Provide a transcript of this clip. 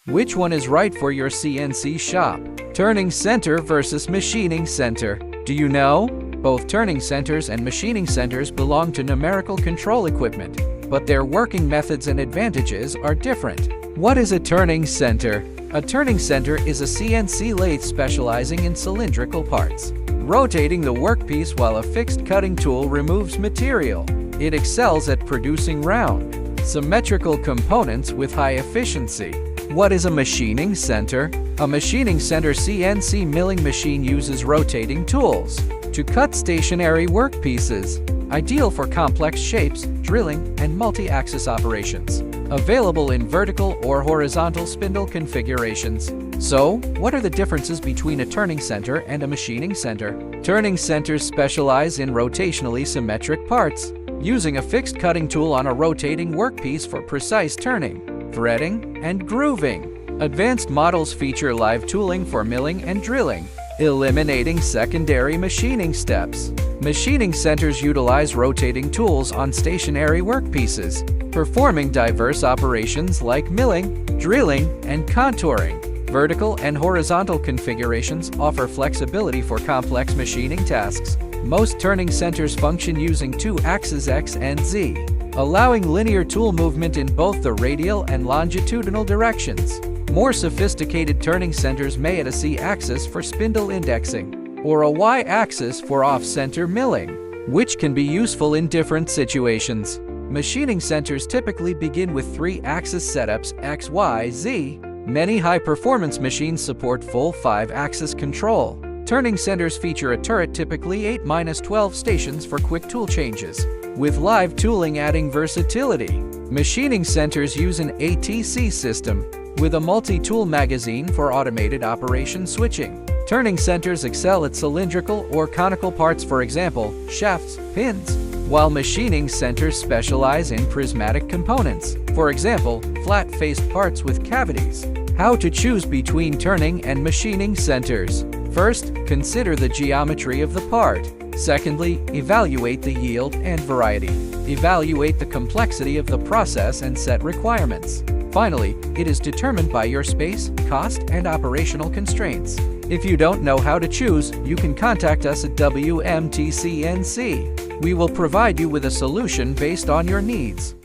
Which one is right for your CNC shop? Turning center versus machining center. Do you know? Both turning centers and machining centers belong to numerical control equipment, but their working methods and advantages are different. What is a turning center? A turning center is a CNC lathe specializing in cylindrical parts, rotating the workpiece while a fixed cutting tool removes material. It excels at producing round, symmetrical components with high efficiency. What is a machining center? A machining center CNC milling machine uses rotating tools to cut stationary workpieces, ideal for complex shapes, drilling, and multi-axis operations. Available in vertical or horizontal spindle configurations. So, what are the differences between a turning center and a machining center? Turning centers specialize in rotationally symmetric parts, using a fixed cutting tool on a rotating workpiece for precise turning, threading, and grooving. Advanced models feature live tooling for milling and drilling, eliminating secondary machining steps. Machining centers utilize rotating tools on stationary workpieces, performing diverse operations like milling, drilling, and contouring. Vertical and horizontal configurations offer flexibility for complex machining tasks. Most turning centers function using two axes X and Z, allowing linear tool movement in both the radial and longitudinal directions. More sophisticated turning centers may add a Z-axis for spindle indexing, or a Y-axis for off-center milling, which can be useful in different situations. Machining centers typically begin with 3-axis setups X, Y, Z. Many high-performance machines support full 5-axis control. Turning centers feature a turret, typically 8-12 stations for quick tool changes, with live tooling adding versatility. Machining centers use an ATC system, with a multi-tool magazine for automated operation switching. Turning centers excel at cylindrical or conical parts, for example, shafts, pins, while machining centers specialize in prismatic components, for example, flat-faced parts with cavities. How to choose between turning and machining centers. First, consider the geometry of the part. Secondly, evaluate the yield and variety. Evaluate the complexity of the process and set requirements. Finally, it is determined by your space, cost, and operational constraints. If you don't know how to choose, you can contact us at WMT CNC. We will provide you with a solution based on your needs.